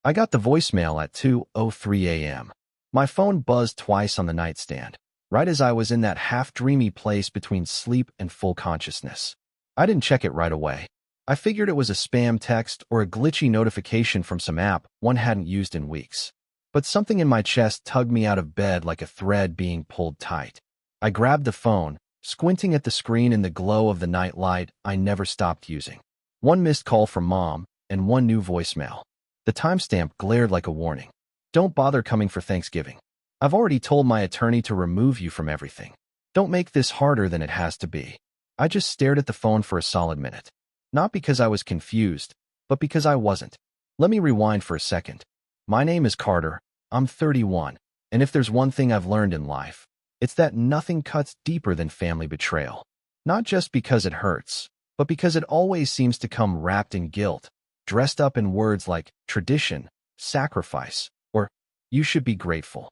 I got the voicemail at 2:03 a.m. My phone buzzed twice on the nightstand, right as I was in that half-dreamy place between sleep and full consciousness. I didn't check it right away. I figured it was a spam text or a glitchy notification from some app one hadn't used in weeks. But something in my chest tugged me out of bed like a thread being pulled tight. I grabbed the phone, squinting at the screen in the glow of the night light I never stopped using. One missed call from Mom, and one new voicemail. The timestamp glared like a warning. Don't bother coming for Thanksgiving. I've already told my attorney to remove you from everything. Don't make this harder than it has to be. I just stared at the phone for a solid minute. Not because I was confused, but because I wasn't. Let me rewind for a second. My name is Carter. I'm 31, and if there's one thing I've learned in life, it's that nothing cuts deeper than family betrayal. Not just because it hurts, but because it always seems to come wrapped in guilt, dressed up in words like tradition, sacrifice, or you should be grateful.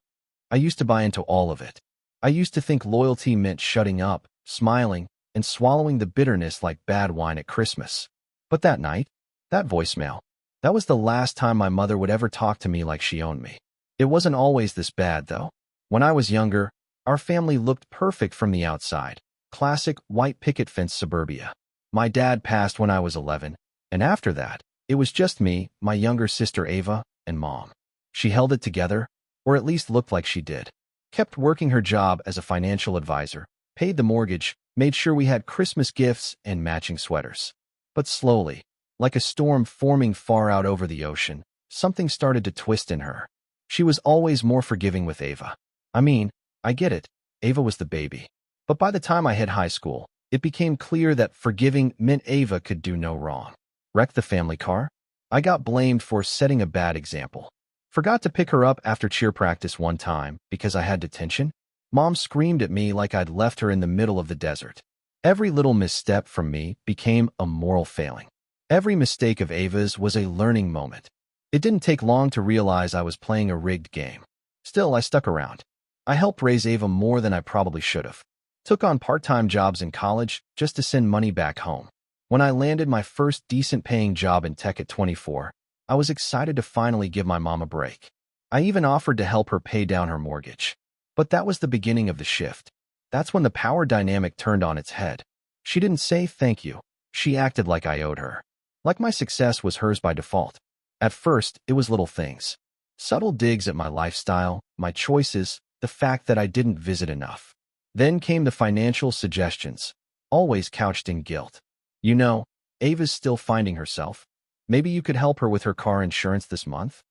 I used to buy into all of it. I used to think loyalty meant shutting up, smiling, and swallowing the bitterness like bad wine at Christmas. But that night, that voicemail, that was the last time my mother would ever talk to me like she owned me. It wasn't always this bad, though. When I was younger, our family looked perfect from the outside. Classic white picket fence suburbia. My dad passed when I was 11, and after that, it was just me, my younger sister Ava, and Mom. She held it together, or at least looked like she did. Kept working her job as a financial advisor, paid the mortgage, made sure we had Christmas gifts and matching sweaters. But slowly, like a storm forming far out over the ocean, something started to twist in her. She was always more forgiving with Ava. I mean, I get it, Ava was the baby. But by the time I hit high school, it became clear that forgiving meant Ava could do no wrong. Wreck the family car? I got blamed for setting a bad example. Forgot to pick her up after cheer practice one time because I had detention. Mom screamed at me like I'd left her in the middle of the desert. Every little misstep from me became a moral failing. Every mistake of Ava's was a learning moment. It didn't take long to realize I was playing a rigged game. Still, I stuck around. I helped raise Ava more than I probably should have. Took on part-time jobs in college just to send money back home. When I landed my first decent-paying job in tech at 24, I was excited to finally give my mom a break. I even offered to help her pay down her mortgage. But that was the beginning of the shift. That's when the power dynamic turned on its head. She didn't say thank you. She acted like I owed her. Like my success was hers by default. At first, it was little things. Subtle digs at my lifestyle, my choices, the fact that I didn't visit enough. Then came the financial suggestions, always couched in guilt. You know, Ava's still finding herself. Maybe you could help her with her car insurance this month?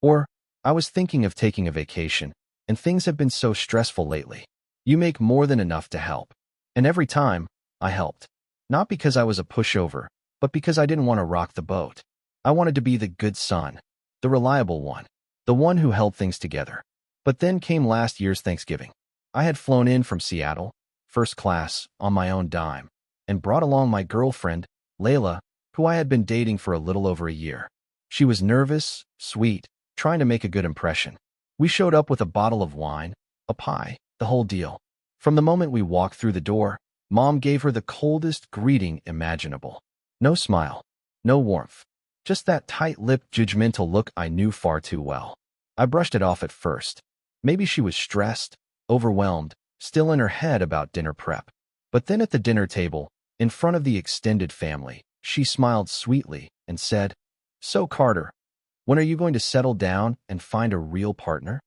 Or, I was thinking of taking a vacation, and things have been so stressful lately. You make more than enough to help. And every time, I helped. Not because I was a pushover, but because I didn't want to rock the boat. I wanted to be the good son, the reliable one, the one who held things together. But then came last year's Thanksgiving. I had flown in from Seattle, first class, on my own dime, and brought along my girlfriend, Layla, who I had been dating for a little over a year. She was nervous, sweet, trying to make a good impression. We showed up with a bottle of wine, a pie, the whole deal. From the moment we walked through the door, Mom gave her the coldest greeting imaginable. No smile, no warmth, just that tight-lipped, judgmental look I knew far too well. I brushed it off at first. Maybe she was stressed, overwhelmed, still in her head about dinner prep. But then at the dinner table, in front of the extended family, she smiled sweetly and said, "So Carter, when are you going to settle down and find a real partner?"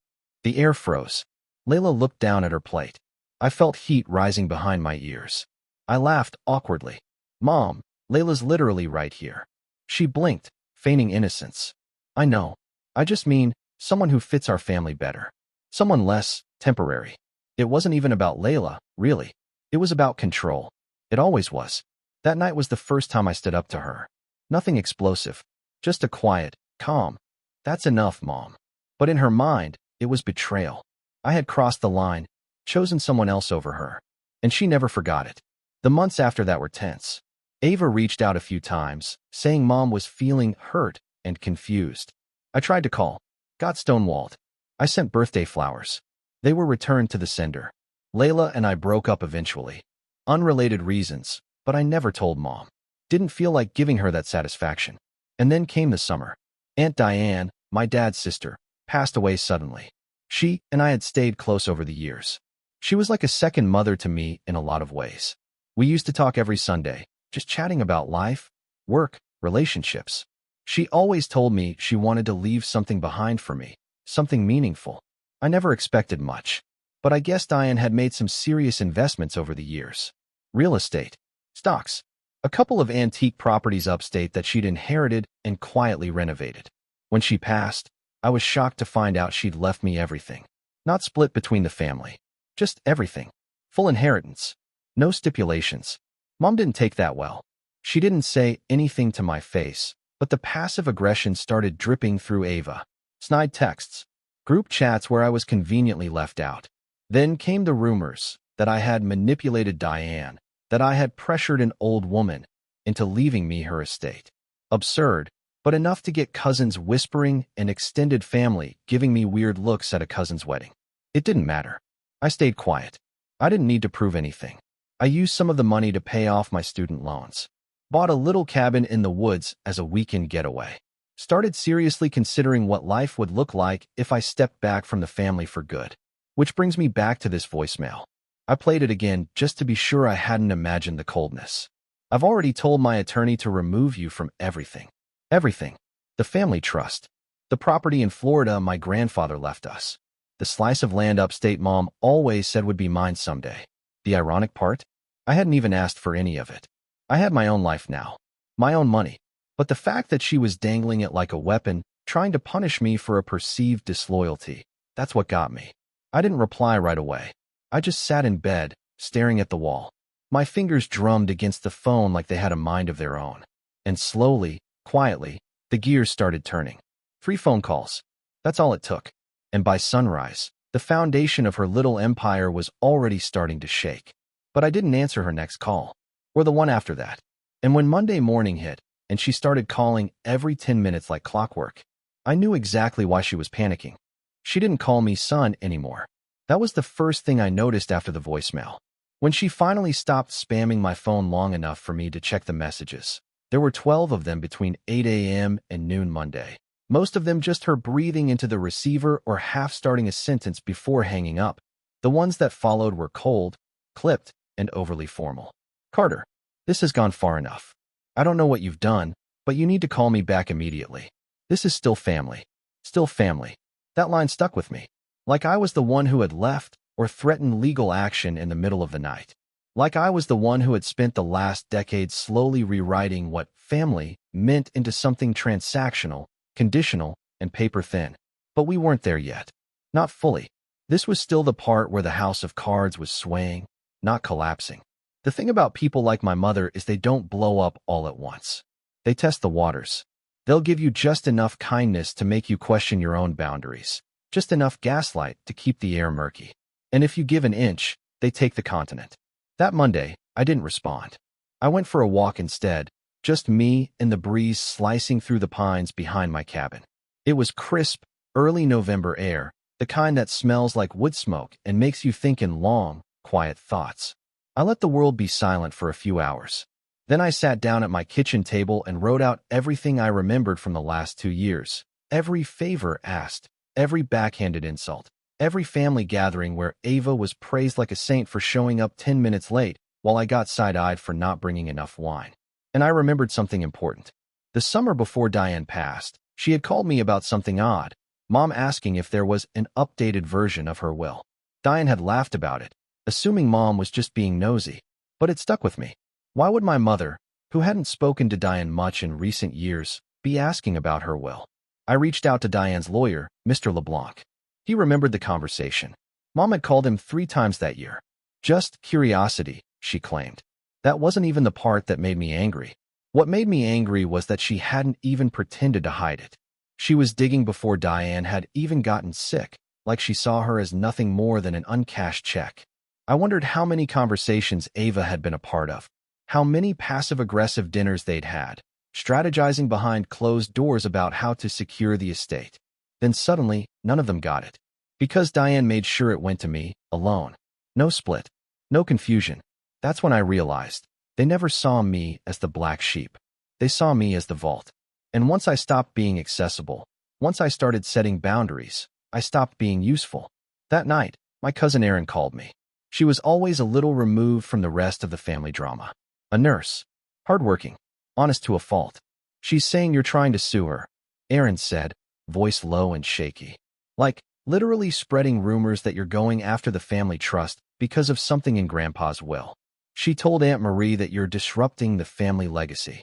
The air froze. Layla looked down at her plate. I felt heat rising behind my ears. I laughed awkwardly. "Mom, Layla's literally right here." She blinked, feigning innocence. "I know. I just mean someone who fits our family better. Someone less temporary." It wasn't even about Layla, really. It was about control. It always was. That night was the first time I stood up to her. Nothing explosive. Just a quiet, calm, "That's enough, Mom." But in her mind, it was betrayal. I had crossed the line, chosen someone else over her. And she never forgot it. The months after that were tense. Ava reached out a few times, saying Mom was feeling hurt and confused. I tried to call. Got stonewalled. I sent birthday flowers. They were returned to the sender. Layla and I broke up eventually. Unrelated reasons, but I never told Mom. Didn't feel like giving her that satisfaction. And then came the summer. Aunt Diane, my dad's sister, passed away suddenly. She and I had stayed close over the years. She was like a second mother to me in a lot of ways. We used to talk every Sunday, just chatting about life, work, relationships. She always told me she wanted to leave something behind for me, something meaningful. I never expected much, but I guess Diane had made some serious investments over the years. Real estate, stocks, a couple of antique properties upstate that she'd inherited and quietly renovated. When she passed, I was shocked to find out she'd left me everything. Not split between the family, just everything. Full inheritance. No stipulations. Mom didn't take that well. She didn't say anything to my face, but the passive aggression started dripping through Ava. Snide texts, group chats where I was conveniently left out. Then came the rumors that I had manipulated Diane, that I had pressured an old woman into leaving me her estate. Absurd, but enough to get cousins whispering and extended family giving me weird looks at a cousin's wedding. It didn't matter. I stayed quiet. I didn't need to prove anything. I used some of the money to pay off my student loans. Bought a little cabin in the woods as a weekend getaway. Started seriously considering what life would look like if I stepped back from the family for good. Which brings me back to this voicemail. I played it again just to be sure I hadn't imagined the coldness. I've already told my attorney to remove you from everything. Everything. The family trust. The property in Florida my grandfather left us. The slice of land upstate Mom always said would be mine someday. The ironic part? I hadn't even asked for any of it. I had my own life now. My own money. But the fact that she was dangling it like a weapon, trying to punish me for a perceived disloyalty, that's what got me. I didn't reply right away. I just sat in bed, staring at the wall. My fingers drummed against the phone like they had a mind of their own. And slowly, quietly, the gears started turning. 3 phone calls. That's all it took. And by sunrise, the foundation of her little empire was already starting to shake. But I didn't answer her next call, or the one after that. And when Monday morning hit, and she started calling every 10 minutes like clockwork, I knew exactly why she was panicking. She didn't call me son anymore. That was the first thing I noticed after the voicemail. When she finally stopped spamming my phone long enough for me to check the messages, there were 12 of them between 8 a.m. and noon Monday. Most of them just her breathing into the receiver or half starting a sentence before hanging up. The ones that followed were cold, clipped, and overly formal. Carter, this has gone far enough. I don't know what you've done, but you need to call me back immediately. This is still family. Still family. That line stuck with me. Like I was the one who had left or threatened legal action in the middle of the night. Like I was the one who had spent the last decade slowly rewriting what family meant into something transactional, conditional, and paper-thin. But we weren't there yet. Not fully. This was still the part where the house of cards was swaying, not collapsing. The thing about people like my mother is they don't blow up all at once. They test the waters. They'll give you just enough kindness to make you question your own boundaries, just enough gaslight to keep the air murky. And if you give an inch, they take the continent. That Monday, I didn't respond. I went for a walk instead, just me and the breeze slicing through the pines behind my cabin. It was crisp, early November air, the kind that smells like wood smoke and makes you think in long, quiet thoughts. I let the world be silent for a few hours. Then I sat down at my kitchen table and wrote out everything I remembered from the last 2 years. Every favor asked, every backhanded insult, every family gathering where Ava was praised like a saint for showing up 10 minutes late while I got side-eyed for not bringing enough wine. And I remembered something important. The summer before Diane passed, she had called me about something odd, Mom asking if there was an updated version of her will. Diane had laughed about it, assuming Mom was just being nosy, but it stuck with me. Why would my mother, who hadn't spoken to Diane much in recent years, be asking about her will? I reached out to Diane's lawyer, Mr. LeBlanc. He remembered the conversation. Mom had called him 3 times that year. Just curiosity, she claimed. That wasn't even the part that made me angry. What made me angry was that she hadn't even pretended to hide it. She was digging before Diane had even gotten sick, like she saw her as nothing more than an uncashed check. I wondered how many conversations Ava had been a part of, how many passive-aggressive dinners they'd had, strategizing behind closed doors about how to secure the estate. Then suddenly, none of them got it. Because Diane made sure it went to me, alone. No split. No confusion. That's when I realized they never saw me as the black sheep. They saw me as the vault. And once I stopped being accessible, Once I started setting boundaries, I stopped being useful. That night, my cousin Erin called me. She was always a little removed from the rest of the family drama. A nurse. Hardworking. Honest to a fault. She's saying you're trying to sue her, Erin said, voice low and shaky. Like, literally spreading rumors that you're going after the family trust because of something in Grandpa's will. She told Aunt Marie that you're disrupting the family legacy.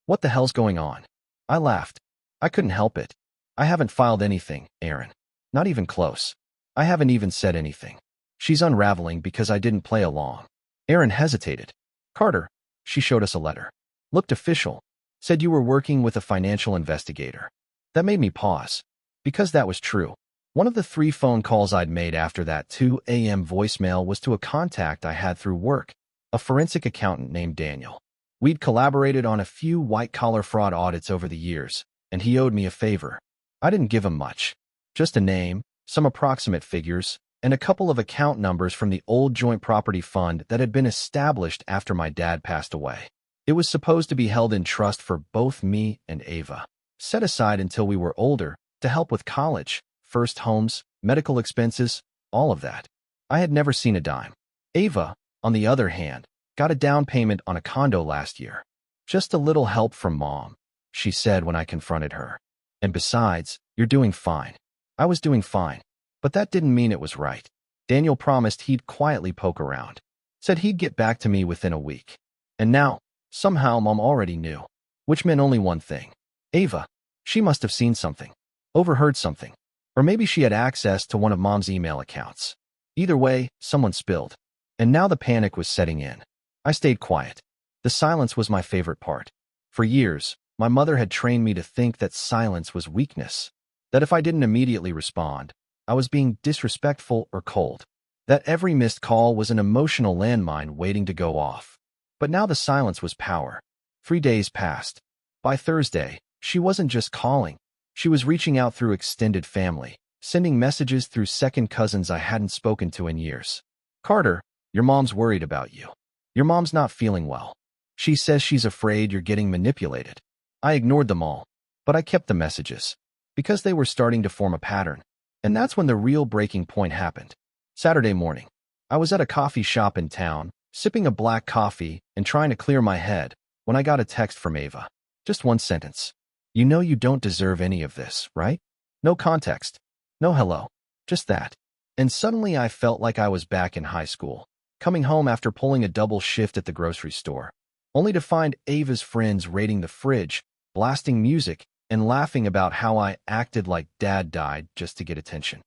What the hell's going on? I laughed. I couldn't help it. I haven't filed anything, Erin. Not even close. I haven't even said anything. She's unraveling because I didn't play along. Erin hesitated. Carter, she showed us a letter. Looked official. Said you were working with a financial investigator. That made me pause. Because that was true. One of the 3 phone calls I'd made after that 2 a.m. voicemail was to a contact I had through work, a forensic accountant named Daniel. We'd collaborated on a few white-collar fraud audits over the years, and he owed me a favor. I didn't give him much. Just a name, some approximate figures, and a couple of account numbers from the old joint property fund that had been established after my dad passed away. It was supposed to be held in trust for both me and Ava, set aside until we were older, to help with college, first homes, medical expenses, all of that. I had never seen a dime. Ava, on the other hand, got a down payment on a condo last year. Just a little help from Mom, she said when I confronted her. And besides, you're doing fine. I was doing fine. But that didn't mean it was right. Daniel promised he'd quietly poke around. Said he'd get back to me within a week. And now, somehow Mom already knew. Which meant only one thing. Ava. She must have seen something. Overheard something. Or maybe she had access to one of Mom's email accounts. Either way, someone spilled. And now the panic was setting in. I stayed quiet. The silence was my favorite part. For years, my mother had trained me to think that silence was weakness. That if I didn't immediately respond, I was being disrespectful or cold. That every missed call was an emotional landmine waiting to go off. But now the silence was power. 3 days passed. By Thursday, she wasn't just calling. She was reaching out through extended family, sending messages through second cousins I hadn't spoken to in years. Carter, your mom's worried about you. Your mom's not feeling well. She says she's afraid you're getting manipulated. I ignored them all, but I kept the messages. Because they were starting to form a pattern. And that's when the real breaking point happened. Saturday morning. I was at a coffee shop in town, sipping a black coffee and trying to clear my head, when I got a text from Ava. Just one sentence. You know you don't deserve any of this, right? No context. No hello. Just that. And suddenly I felt like I was back in high school, coming home after pulling a double shift at the grocery store, only to find Ava's friends raiding the fridge, blasting music, and laughing about how I acted like Dad died just to get attention.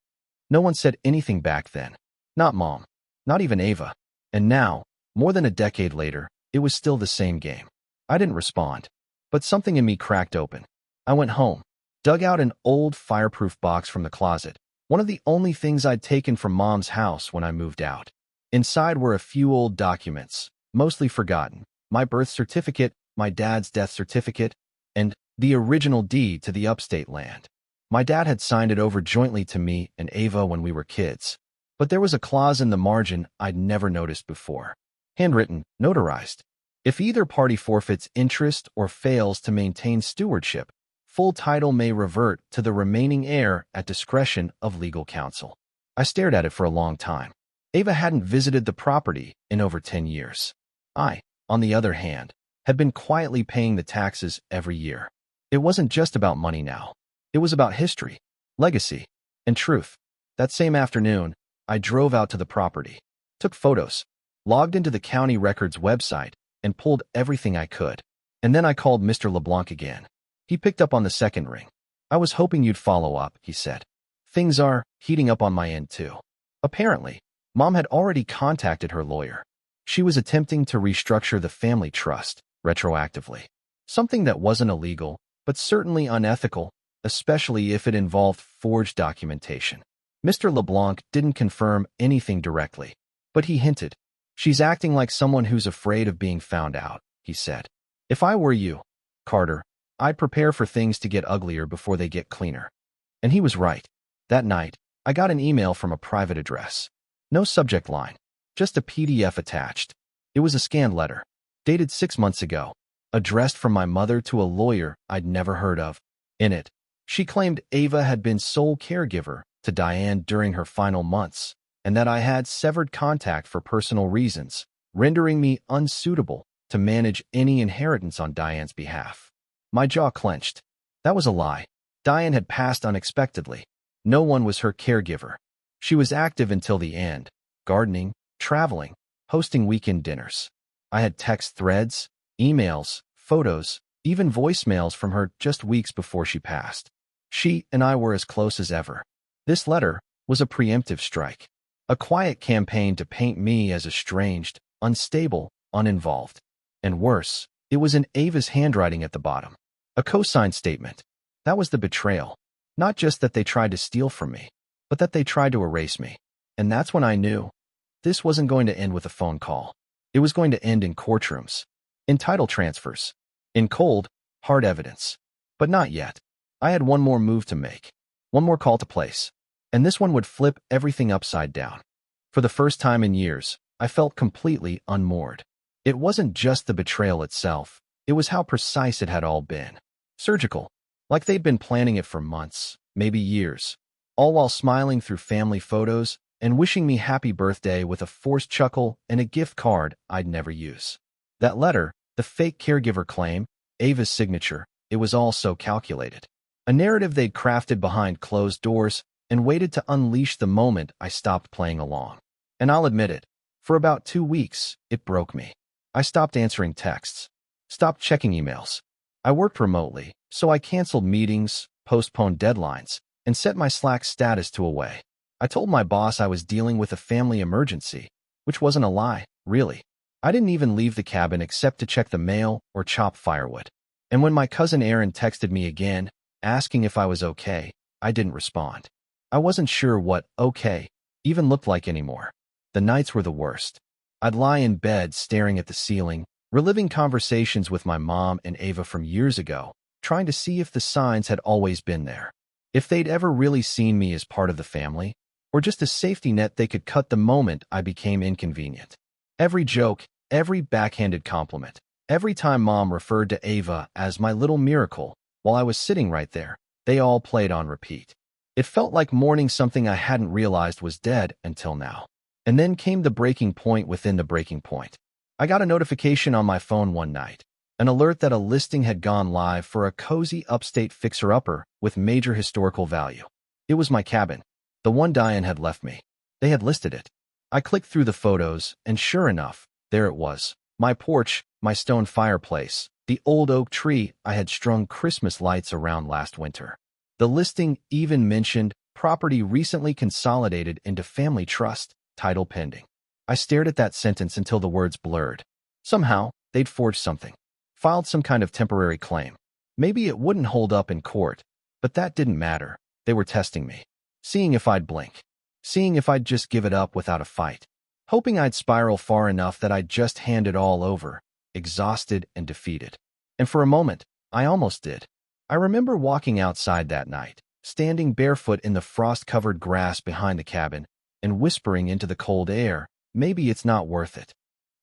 No one said anything back then. Not Mom. Not even Ava. And now, more than a decade later, it was still the same game. I didn't respond. But something in me cracked open. I went home, dug out an old fireproof box from the closet, one of the only things I'd taken from Mom's house when I moved out. Inside were a few old documents, mostly forgotten. My birth certificate, my dad's death certificate, and the original deed to the upstate land. My dad had signed it over jointly to me and Ava when we were kids. But there was a clause in the margin I'd never noticed before. Handwritten, notarized. If either party forfeits interest or fails to maintain stewardship, full title may revert to the remaining heir at discretion of legal counsel. I stared at it for a long time. Ava hadn't visited the property in over 10 years. I, on the other hand, had been quietly paying the taxes every year. It wasn't just about money now. It was about history, legacy, and truth. That same afternoon, I drove out to the property, took photos, logged into the county records website, and pulled everything I could. And then I called Mr. LeBlanc again. He picked up on the second ring. I was hoping you'd follow up, he said. Things are heating up on my end too. Apparently, Mom had already contacted her lawyer. She was attempting to restructure the family trust retroactively. Something that wasn't illegal, but certainly unethical, especially if it involved forged documentation. Mr. LeBlanc didn't confirm anything directly, but he hinted. She's acting like someone who's afraid of being found out, he said. If I were you, Carter, I'd prepare for things to get uglier before they get cleaner. And he was right. That night, I got an email from a private address. No subject line, just a PDF attached. It was a scanned letter, dated 6 months ago, addressed from my mother to a lawyer I'd never heard of. In it, She claimed Ava had been sole caregiver to Diane during her final months, and that I had severed contact for personal reasons, rendering me unsuitable to manage any inheritance on Diane's behalf. My jaw clenched. That was a lie. Diane had passed unexpectedly. No one was her caregiver. She was active until the end, gardening, traveling, hosting weekend dinners. I had text threads, emails, photos, even voicemails from her just weeks before she passed. She and I were as close as ever. This letter was a preemptive strike, a quiet campaign to paint me as estranged, unstable, uninvolved. And worse, it was in Ava's handwriting at the bottom. A co-signed statement. That was the betrayal. Not just that they tried to steal from me, but that they tried to erase me. And that's when I knew this wasn't going to end with a phone call. It was going to end in courtrooms, in title transfers, in cold, hard evidence. But not yet. I had one more move to make, one more call to place, and this one would flip everything upside down. For the first time in years, I felt completely unmoored. It wasn't just the betrayal itself, it was how precise it had all been. Surgical, like they'd been planning it for months, maybe years, all while smiling through family photos and wishing me happy birthday with a forced chuckle and a gift card I'd never use. That letter, the fake caregiver claim, Ava's signature, it was all so calculated. A narrative they'd crafted behind closed doors and waited to unleash the moment I stopped playing along. And I'll admit it, for about 2 weeks, it broke me. I stopped answering texts, stopped checking emails. I worked remotely, so I canceled meetings, postponed deadlines, and set my Slack status to away. I told my boss I was dealing with a family emergency, which wasn't a lie, really. I didn't even leave the cabin except to check the mail or chop firewood. And when my cousin Aaron texted me again, asking if I was okay, I didn't respond. I wasn't sure what okay even looked like anymore. The nights were the worst. I'd lie in bed staring at the ceiling, reliving conversations with my mom and Ava from years ago, trying to see if the signs had always been there. If they'd ever really seen me as part of the family, or just a safety net they could cut the moment I became inconvenient. Every joke, every backhanded compliment, every time Mom referred to Ava as my little miracle while I was sitting right there, they all played on repeat. It felt like mourning something I hadn't realized was dead until now. And then came the breaking point within the breaking point. I got a notification on my phone one night, an alert that a listing had gone live for a cozy upstate fixer-upper with major historical value. It was my cabin, the one Diane had left me. They had listed it. I clicked through the photos, and sure enough, there it was. My porch, my stone fireplace, the old oak tree I had strung Christmas lights around last winter. The listing even mentioned property recently consolidated into family trust, title pending. I stared at that sentence until the words blurred. Somehow, they'd forged something, filed some kind of temporary claim. Maybe it wouldn't hold up in court, but that didn't matter. They were testing me, seeing if I'd blink, seeing if I'd just give it up without a fight, hoping I'd spiral far enough that I'd just hand it all over, exhausted and defeated. And for a moment, I almost did. I remember walking outside that night, standing barefoot in the frost-covered grass behind the cabin, and whispering into the cold air, maybe it's not worth it.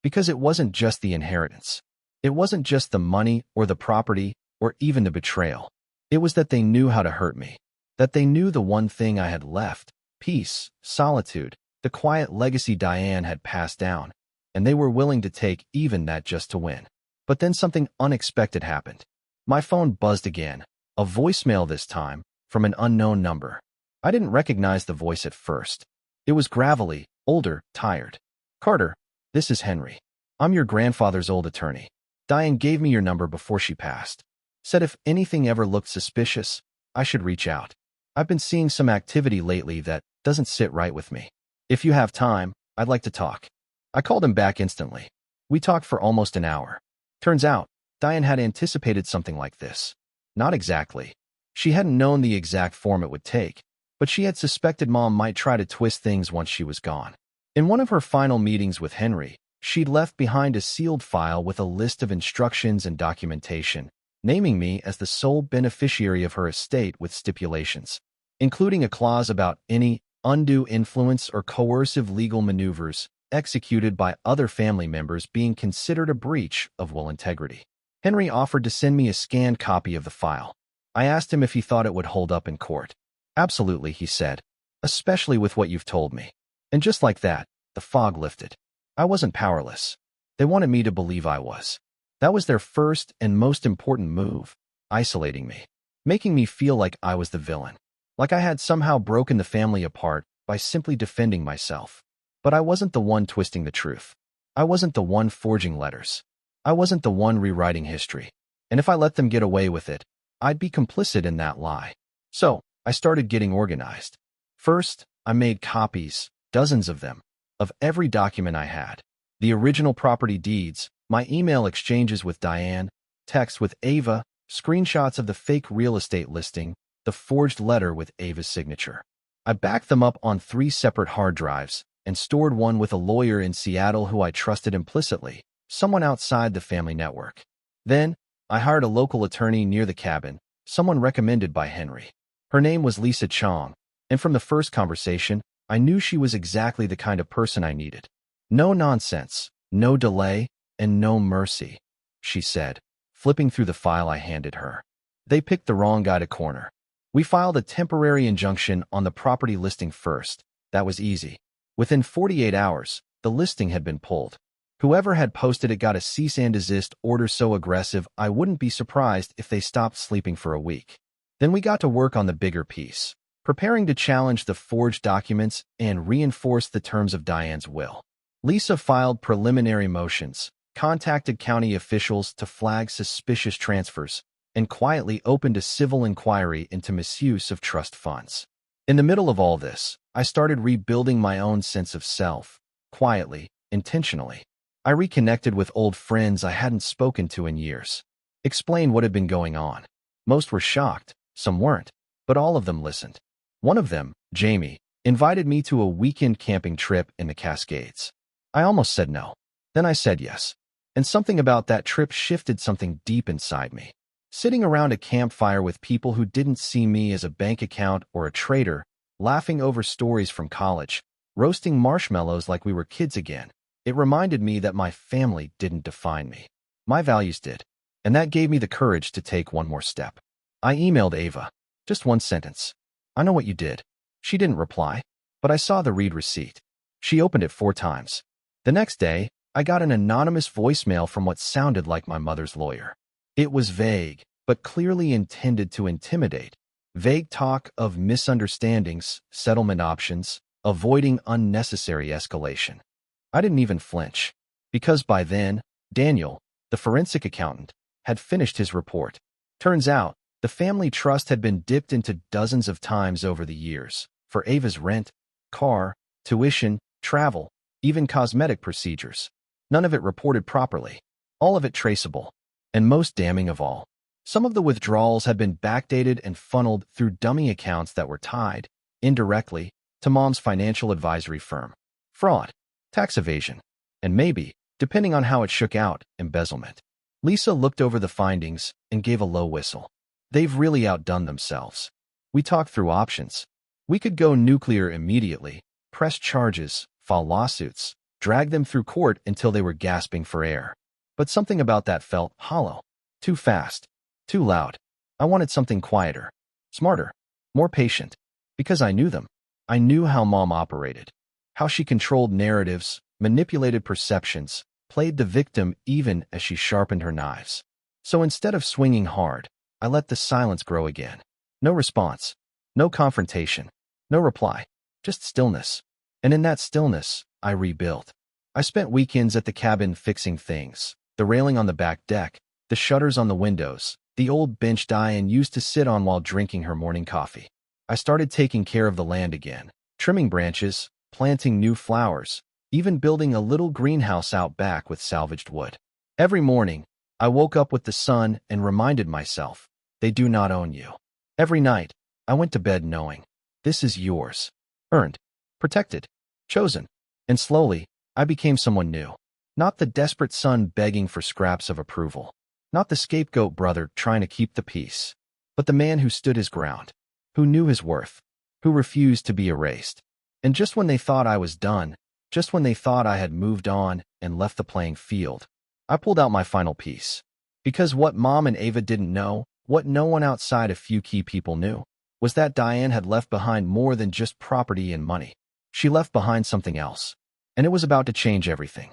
Because it wasn't just the inheritance. It wasn't just the money or the property or even the betrayal. It was that they knew how to hurt me, that they knew the one thing I had left, peace, solitude, the quiet legacy Diane had passed down, and they were willing to take even that just to win. But then something unexpected happened. My phone buzzed again, a voicemail this time, from an unknown number. I didn't recognize the voice at first. It was gravelly, older, tired. "Carter, this is Henry. I'm your grandfather's old attorney. Diane gave me your number before she passed. Said if anything ever looked suspicious, I should reach out. I've been seeing some activity lately that doesn't sit right with me. If you have time, I'd like to talk." I called him back instantly. We talked for almost an hour. Turns out, Diane had anticipated something like this. Not exactly. She hadn't known the exact form it would take, but she had suspected Mom might try to twist things once she was gone. In one of her final meetings with Henry, she'd left behind a sealed file with a list of instructions and documentation, naming me as the sole beneficiary of her estate with stipulations, including a clause about any undue influence or coercive legal maneuvers executed by other family members being considered a breach of will integrity. Henry offered to send me a scanned copy of the file. I asked him if he thought it would hold up in court. Absolutely, he said. Especially with what you've told me. And just like that, the fog lifted. I wasn't powerless. They wanted me to believe I was. That was their first and most important move, isolating me, making me feel like I was the villain, like I had somehow broken the family apart by simply defending myself. But I wasn't the one twisting the truth. I wasn't the one forging letters. I wasn't the one rewriting history. And if I let them get away with it, I'd be complicit in that lie. So, I started getting organized. First, I made copies, dozens of them, of every document I had. The original property deeds, my email exchanges with Diane, texts with Ava, screenshots of the fake real estate listing, the forged letter with Ava's signature. I backed them up on 3 separate hard drives and stored one with a lawyer in Seattle who I trusted implicitly, someone outside the family network. Then, I hired a local attorney near the cabin, someone recommended by Henry. Her name was Lisa Chong, and from the first conversation, I knew she was exactly the kind of person I needed. No nonsense, no delay, and no mercy, she said, flipping through the file I handed her. They picked the wrong guy to corner. We filed a temporary injunction on the property listing first. That was easy. Within 48 hours, the listing had been pulled. Whoever had posted it got a cease and desist order so aggressive I wouldn't be surprised if they stopped sleeping for a week. Then we got to work on the bigger piece, preparing to challenge the forged documents and reinforce the terms of Diane's will. Lisa filed preliminary motions, contacted county officials to flag suspicious transfers, and quietly opened a civil inquiry into misuse of trust funds. In the middle of all this, I started rebuilding my own sense of self, quietly, intentionally. I reconnected with old friends I hadn't spoken to in years. Explained what had been going on. Most were shocked, some weren't, but all of them listened. One of them, Jamie, invited me to a weekend camping trip in the Cascades. I almost said no. Then I said yes. And something about that trip shifted something deep inside me. Sitting around a campfire with people who didn't see me as a bank account or a trader, laughing over stories from college, roasting marshmallows like we were kids again, it reminded me that my family didn't define me. My values did. And that gave me the courage to take one more step. I emailed Ava. Just one sentence. I know what you did. She didn't reply, but I saw the read receipt. She opened it 4 times. The next day, I got an anonymous voicemail from what sounded like my mother's lawyer. It was vague, but clearly intended to intimidate. Vague talk of misunderstandings, settlement options, avoiding unnecessary escalation. I didn't even flinch, because by then, Daniel, the forensic accountant, had finished his report. Turns out, the family trust had been dipped into dozens of times over the years, for Ava's rent, car, tuition, travel, even cosmetic procedures. None of it reported properly, all of it traceable. And most damning of all, some of the withdrawals had been backdated and funneled through dummy accounts that were tied, indirectly, to Mom's financial advisory firm. Fraud, tax evasion, and maybe, depending on how it shook out, embezzlement. Lisa looked over the findings and gave a low whistle. They've really outdone themselves. We talked through options. We could go nuclear immediately, press charges, file lawsuits, drag them through court until they were gasping for air. But something about that felt hollow. Too fast. Too loud. I wanted something quieter. Smarter. More patient. Because I knew them. I knew how Mom operated. How she controlled narratives, manipulated perceptions, played the victim even as she sharpened her knives. So instead of swinging hard, I let the silence grow again. No response. No confrontation. No reply. Just stillness. And in that stillness, I rebuilt. I spent weekends at the cabin fixing things. The railing on the back deck, the shutters on the windows, the old bench Diane used to sit on while drinking her morning coffee. I started taking care of the land again, trimming branches, planting new flowers, even building a little greenhouse out back with salvaged wood. Every morning, I woke up with the sun and reminded myself, they do not own you. Every night, I went to bed knowing, this is yours. Earned, protected, chosen. And slowly, I became someone new. Not the desperate son begging for scraps of approval. Not the scapegoat brother trying to keep the peace. But the man who stood his ground. Who knew his worth. Who refused to be erased. And just when they thought I was done, just when they thought I had moved on and left the playing field, I pulled out my final piece. Because what Mom and Ava didn't know What no one outside a few key people knew was that Diane had left behind more than just property and money. She left behind something else, and it was about to change everything.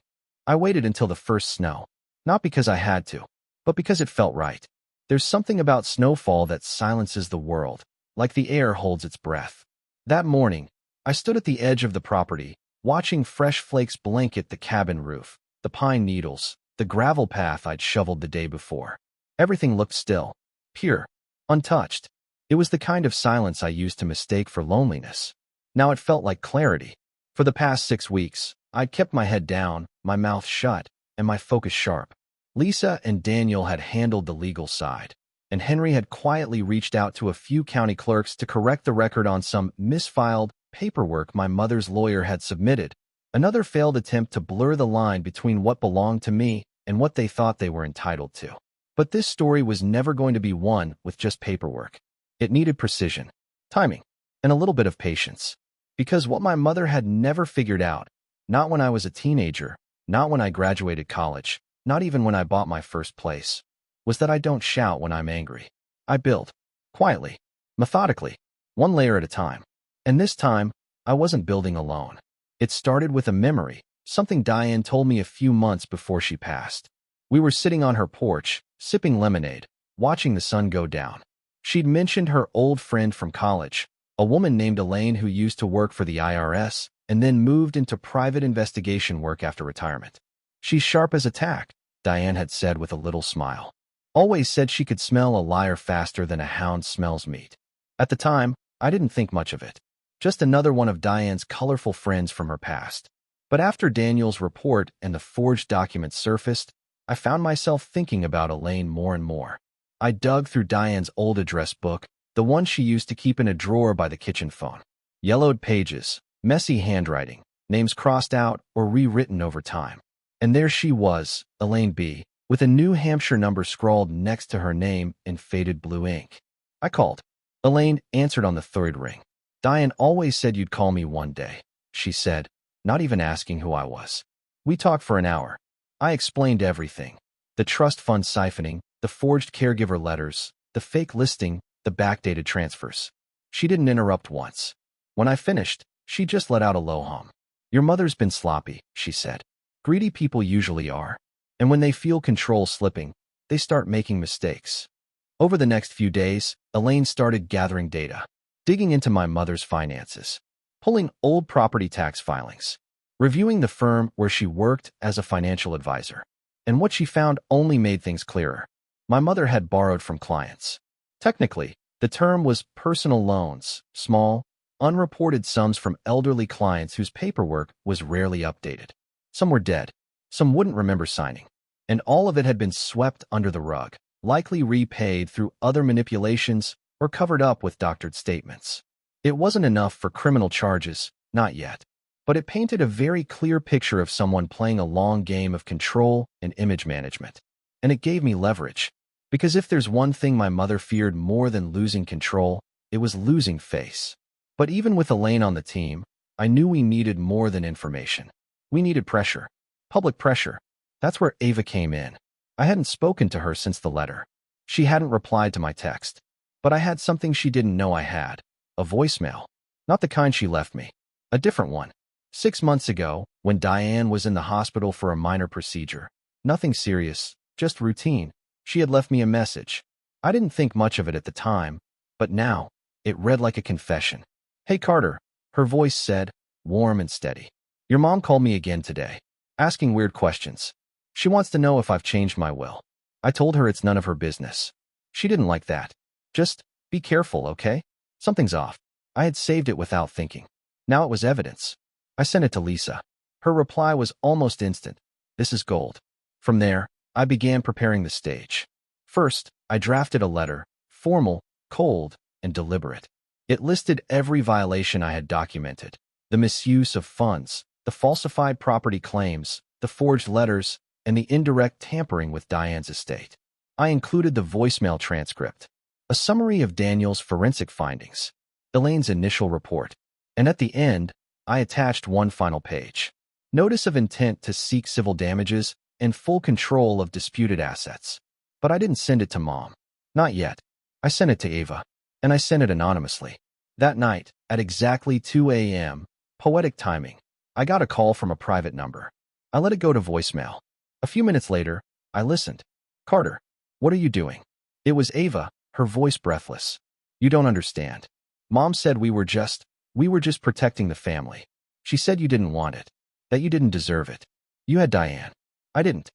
I waited until the first snow, not because I had to, but because it felt right. There's something about snowfall that silences the world, like the air holds its breath. That morning, I stood at the edge of the property, watching fresh flakes blanket the cabin roof, the pine needles, the gravel path I'd shoveled the day before. Everything looked still, pure, untouched. It was the kind of silence I used to mistake for loneliness. Now it felt like clarity. For the past 6 weeks, I'd kept my head down, my mouth shut, and my focus sharp. Lisa and Daniel had handled the legal side, and Henry had quietly reached out to a few county clerks to correct the record on some misfiled paperwork my mother's lawyer had submitted. Another failed attempt to blur the line between what belonged to me and what they thought they were entitled to. But this story was never going to be one with just paperwork. It needed precision, timing, and a little bit of patience. Because what my mother had never figured out, not when I was a teenager, not when I graduated college, not even when I bought my first place, was that I don't shout when I'm angry. I build, quietly, methodically, one layer at a time. And this time, I wasn't building alone. It started with a memory, something Diane told me a few months before she passed. We were sitting on her porch, sipping lemonade, watching the sun go down. She'd mentioned her old friend from college, a woman named Elaine who used to work for the IRS and then moved into private investigation work after retirement. She's sharp as a tack, Diane had said with a little smile. Always said she could smell a liar faster than a hound smells meat. At the time, I didn't think much of it. Just another one of Diane's colorful friends from her past. But after Daniel's report and the forged documents surfaced, I found myself thinking about Elaine more and more. I dug through Diane's old address book, the one she used to keep in a drawer by the kitchen phone. Yellowed pages, messy handwriting, names crossed out or rewritten over time. And there she was, Elaine B., with a New Hampshire number scrawled next to her name in faded blue ink. I called. Elaine answered on the third ring. Diane always said you'd call me one day, she said, not even asking who I was. We talked for an hour. I explained everything. The trust fund siphoning, the forged caregiver letters, the fake listing, the backdated transfers. She didn't interrupt once. When I finished, she just let out a low hum. Your mother's been sloppy, she said. Greedy people usually are. And when they feel control slipping, they start making mistakes. Over the next few days, Elaine started gathering data, digging into my mother's finances, pulling old property tax filings, reviewing the firm where she worked as a financial advisor. And what she found only made things clearer. My mother had borrowed from clients. Technically, the term was personal loans, small, unreported sums from elderly clients whose paperwork was rarely updated. Some were dead, some wouldn't remember signing, and all of it had been swept under the rug, likely repaid through other manipulations or covered up with doctored statements. It wasn't enough for criminal charges, not yet, but it painted a very clear picture of someone playing a long game of control and image management. And it gave me leverage. Because if there's one thing my mother feared more than losing control, it was losing face. But even with Elaine on the team, I knew we needed more than information. We needed pressure. Public pressure. That's where Ava came in. I hadn't spoken to her since the letter. She hadn't replied to my text. But I had something she didn't know I had. A voicemail. Not the kind she left me. A different one. 6 months ago, when Diane was in the hospital for a minor procedure. Nothing serious, just routine. She had left me a message. I didn't think much of it at the time, but now, it read like a confession. Hey Carter, her voice said, warm and steady. Your mom called me again today, asking weird questions. She wants to know if I've changed my will. I told her it's none of her business. She didn't like that. Just, be careful, okay? Something's off. I had saved it without thinking. Now it was evidence. I sent it to Lisa. Her reply was almost instant. This is gold. From there, I began preparing the stage. First, I drafted a letter, formal, cold, and deliberate. It listed every violation I had documented, the misuse of funds, the falsified property claims, the forged letters, and the indirect tampering with Diane's estate. I included the voicemail transcript, a summary of Daniel's forensic findings, Elaine's initial report, and at the end, I attached one final page. Notice of intent to seek civil damages and full control of disputed assets. But I didn't send it to Mom. Not yet. I sent it to Ava, and I sent it anonymously. That night, at exactly 2 a.m., poetic timing, I got a call from a private number. I let it go to voicemail. A few minutes later, I listened. "Carter, what are you doing?" It was Ava, her voice breathless. "You don't understand. Mom said we were just protecting the family. She said you didn't want it, that you didn't deserve it. You had Diane. I didn't."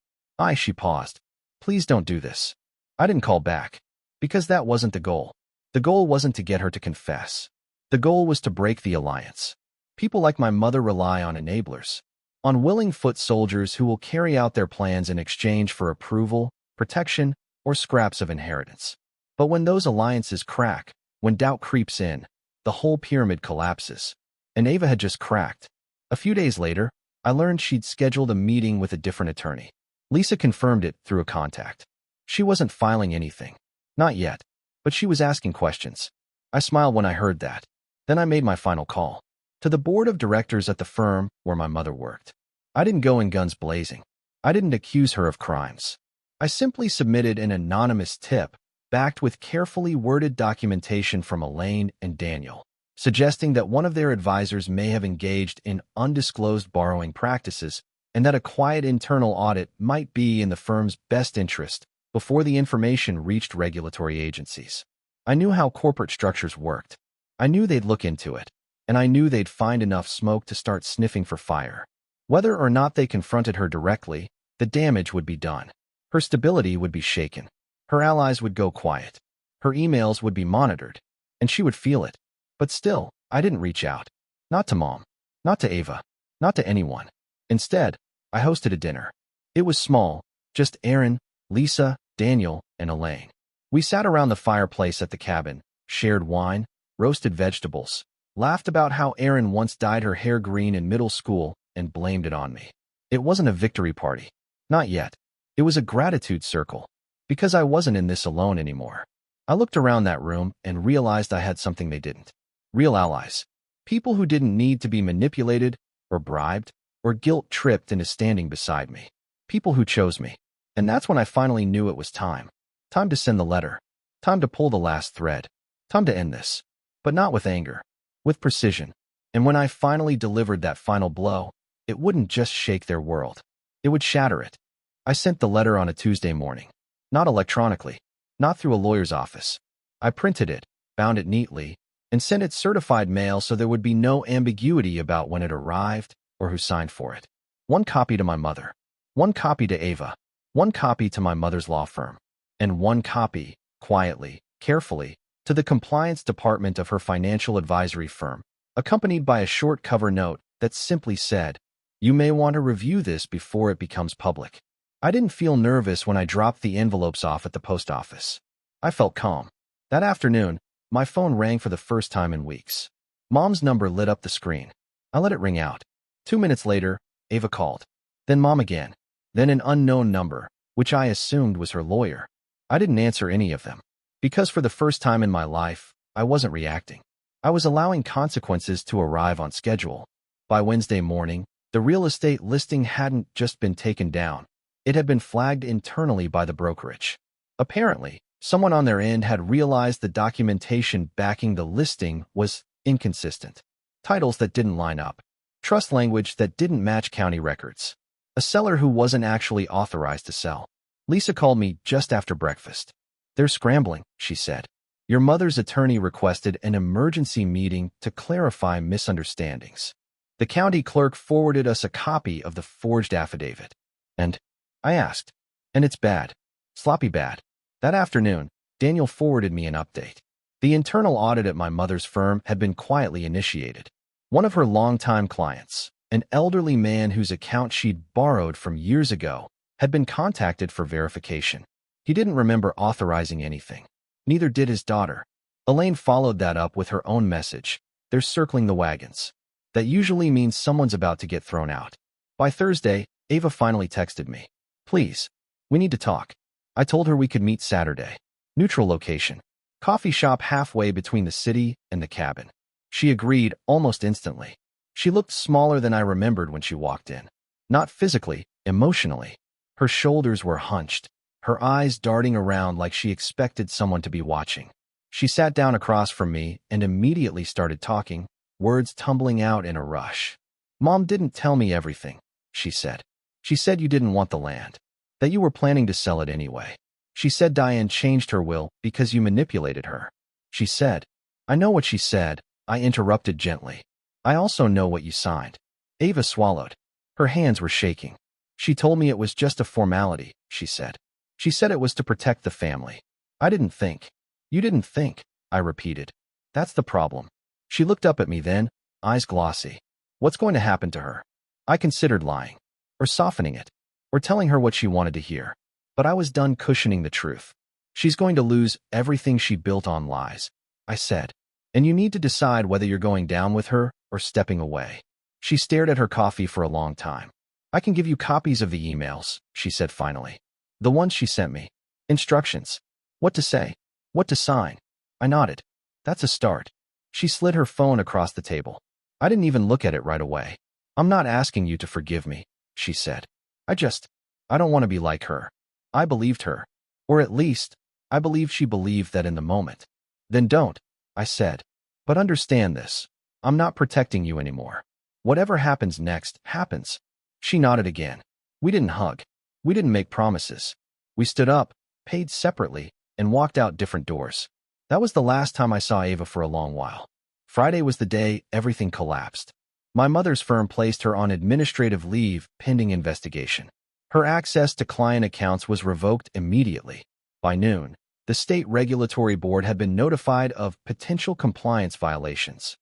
She paused. "Please don't do this." I didn't call back, because that wasn't the goal. The goal wasn't to get her to confess. The goal was to break the alliance. People like my mother rely on enablers, on willing foot soldiers who will carry out their plans in exchange for approval, protection, or scraps of inheritance. But when those alliances crack, when doubt creeps in, the whole pyramid collapses. And Ava had just cracked. A few days later, I learned she'd scheduled a meeting with a different attorney. Lisa confirmed it through a contact. She wasn't filing anything. Not yet. But she was asking questions. I smiled when I heard that. Then I made my final call. To the board of directors at the firm where my mother worked. I didn't go in guns blazing. I didn't accuse her of crimes. I simply submitted an anonymous tip, backed with carefully worded documentation from Elaine and Daniel, suggesting that one of their advisors may have engaged in undisclosed borrowing practices and that a quiet internal audit might be in the firm's best interest before the information reached regulatory agencies. I knew how corporate structures worked. I knew they'd look into it, and I knew they'd find enough smoke to start sniffing for fire. Whether or not they confronted her directly, the damage would be done. Her stability would be shaken. Her allies would go quiet. Her emails would be monitored, and she would feel it. But still, I didn't reach out. Not to Mom. Not to Ava. Not to anyone. Instead, I hosted a dinner. It was small, just Aaron, Lisa, Daniel, and Elaine. We sat around the fireplace at the cabin, shared wine, roasted vegetables, laughed about how Aaron once dyed her hair green in middle school and blamed it on me. It wasn't a victory party. Not yet. It was a gratitude circle. Because I wasn't in this alone anymore. I looked around that room and realized I had something they didn't. Real allies. People who didn't need to be manipulated, or bribed, or guilt-tripped into standing beside me. People who chose me. And that's when I finally knew it was time. Time to send the letter. Time to pull the last thread. Time to end this. But not with anger. With precision. And when I finally delivered that final blow, it wouldn't just shake their world. It would shatter it. I sent the letter on a Tuesday morning. Not electronically. Not through a lawyer's office. I printed it, bound it neatly, and sent it certified mail so there would be no ambiguity about when it arrived or who signed for it. One copy to my mother. One copy to Ava. One copy to my mother's law firm. And one copy, quietly, carefully, to the compliance department of her financial advisory firm, accompanied by a short cover note that simply said, "You may want to review this before it becomes public." I didn't feel nervous when I dropped the envelopes off at the post office. I felt calm. That afternoon, my phone rang for the first time in weeks. Mom's number lit up the screen. I let it ring out. 2 minutes later, Ava called. Then Mom again. Then an unknown number, which I assumed was her lawyer. I didn't answer any of them. Because for the first time in my life, I wasn't reacting. I was allowing consequences to arrive on schedule. By Wednesday morning, the real estate listing hadn't just been taken down. It had been flagged internally by the brokerage. Apparently, someone on their end had realized the documentation backing the listing was inconsistent. Titles that didn't line up. Trust language that didn't match county records. A seller who wasn't actually authorized to sell. Lisa called me just after breakfast. "They're scrambling," she said. "Your mother's attorney requested an emergency meeting to clarify misunderstandings. The county clerk forwarded us a copy of the forged affidavit." And I asked, "And it's bad. Sloppy bad." That afternoon, Daniel forwarded me an update. The internal audit at my mother's firm had been quietly initiated. One of her longtime clients, an elderly man whose account she'd borrowed from years ago, had been contacted for verification. He didn't remember authorizing anything. Neither did his daughter. Elaine followed that up with her own message. "They're circling the wagons." That usually means someone's about to get thrown out. By Thursday, Ava finally texted me. "Please, we need to talk." I told her we could meet Saturday. Neutral location. Coffee shop halfway between the city and the cabin. She agreed almost instantly. She looked smaller than I remembered when she walked in. Not physically, emotionally. Her shoulders were hunched, her eyes darting around like she expected someone to be watching. She sat down across from me and immediately started talking, words tumbling out in a rush. Mom didn't tell me everything, she said. She said you didn't want the land, that you were planning to sell it anyway. She said Diane changed her will because you manipulated her. She said, I know what she said, I interrupted gently. I also know what you signed. Ava swallowed. Her hands were shaking. She told me it was just a formality, she said. She said it was to protect the family. I didn't think. You didn't think, I repeated. That's the problem. She looked up at me then, eyes glossy. What's going to happen to her? I considered lying, or softening it, or telling her what she wanted to hear. But I was done cushioning the truth. She's going to lose everything she built on lies, I said. And you need to decide whether you're going down with her or stepping away. She stared at her coffee for a long time. I can give you copies of the emails, she said finally. The ones she sent me. Instructions. What to say. What to sign. I nodded. That's a start. She slid her phone across the table. I didn't even look at it right away. I'm not asking you to forgive me, she said. I don't want to be like her. I believed her. Or at least, I believe she believed that in the moment. Then don't, I said. But understand this. I'm not protecting you anymore. Whatever happens next, happens. She nodded again. We didn't hug. We didn't make promises. We stood up, paid separately, and walked out different doors. That was the last time I saw Ava for a long while. Friday was the day everything collapsed. My mother's firm placed her on administrative leave pending investigation. Her access to client accounts was revoked immediately. By noon, the state regulatory board had been notified of potential compliance violations.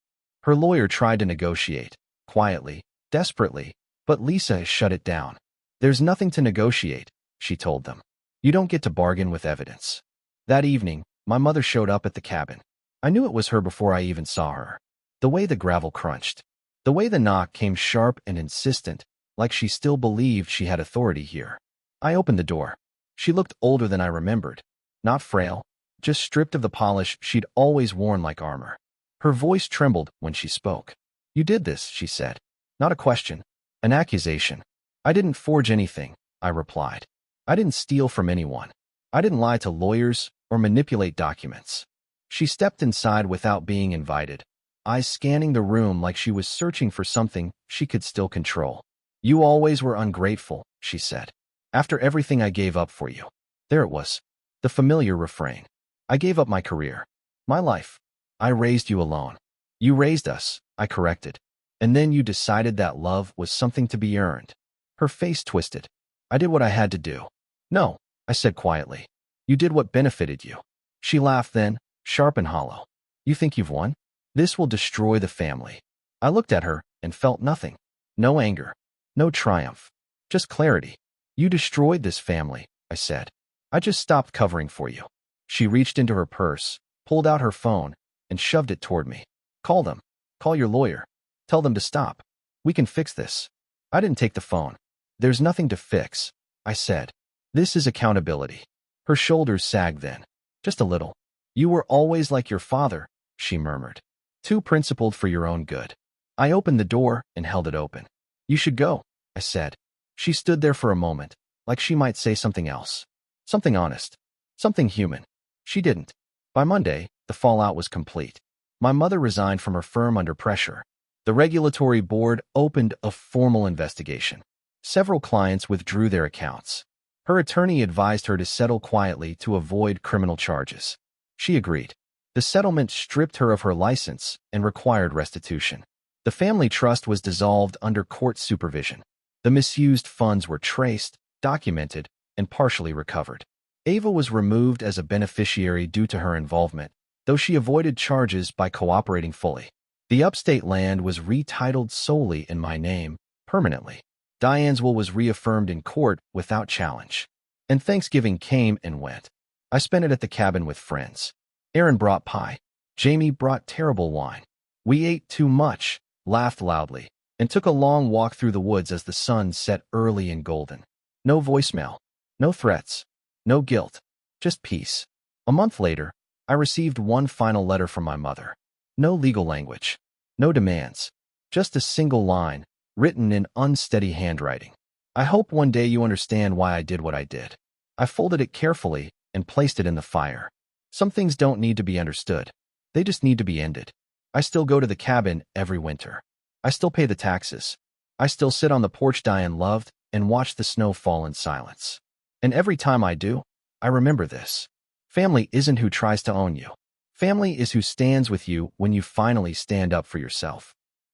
Her lawyer tried to negotiate, quietly, desperately, but Lisa shut it down. There's nothing to negotiate, she told them. You don't get to bargain with evidence. That evening, my mother showed up at the cabin. I knew it was her before I even saw her. The way the gravel crunched. The way the knock came sharp and insistent, like she still believed she had authority here. I opened the door. She looked older than I remembered. Not frail, just stripped of the polish she'd always worn like armor. Her voice trembled when she spoke. You did this, she said. Not a question. An accusation. I didn't forge anything, I replied. I didn't steal from anyone. I didn't lie to lawyers or manipulate documents. She stepped inside without being invited, eyes scanning the room like she was searching for something she could still control. You always were ungrateful, she said. After everything I gave up for you. There it was. The familiar refrain. I gave up my career. My life. I raised you alone. You raised us, I corrected. And then you decided that love was something to be earned. Her face twisted. I did what I had to do. No, I said quietly. You did what benefited you. She laughed then, sharp and hollow. You think you've won? This will destroy the family. I looked at her and felt nothing. No anger. No triumph. Just clarity. You destroyed this family, I said. I just stopped covering for you. She reached into her purse, pulled out her phone, and shoved it toward me. Call them. Call your lawyer. Tell them to stop. We can fix this. I didn't take the phone. There's nothing to fix, I said. This is accountability. Her shoulders sagged then. Just a little. You were always like your father, she murmured. Too principled for your own good. I opened the door and held it open. You should go, I said. She stood there for a moment, like she might say something else. Something honest. Something human. She didn't. By Monday, the fallout was complete. My mother resigned from her firm under pressure. The regulatory board opened a formal investigation. Several clients withdrew their accounts. Her attorney advised her to settle quietly to avoid criminal charges. She agreed. The settlement stripped her of her license and required restitution. The family trust was dissolved under court supervision. The misused funds were traced, documented, and partially recovered. Ava was removed as a beneficiary due to her involvement, though she avoided charges by cooperating fully. The upstate land was retitled solely in my name, permanently. Diane's will was reaffirmed in court without challenge. And Thanksgiving came and went. I spent it at the cabin with friends. Aaron brought pie. Jamie brought terrible wine. We ate too much, laughed loudly, and took a long walk through the woods as the sun set early and golden. No voicemail. No threats. No guilt. Just peace. A month later, I received one final letter from my mother. No legal language. No demands. Just a single line, written in unsteady handwriting. I hope one day you understand why I did what I did. I folded it carefully and placed it in the fire. Some things don't need to be understood. They just need to be ended. I still go to the cabin every winter. I still pay the taxes. I still sit on the porch dying loved and watch the snow fall in silence. And every time I do, I remember this. Family isn't who tries to own you. Family is who stands with you when you finally stand up for yourself.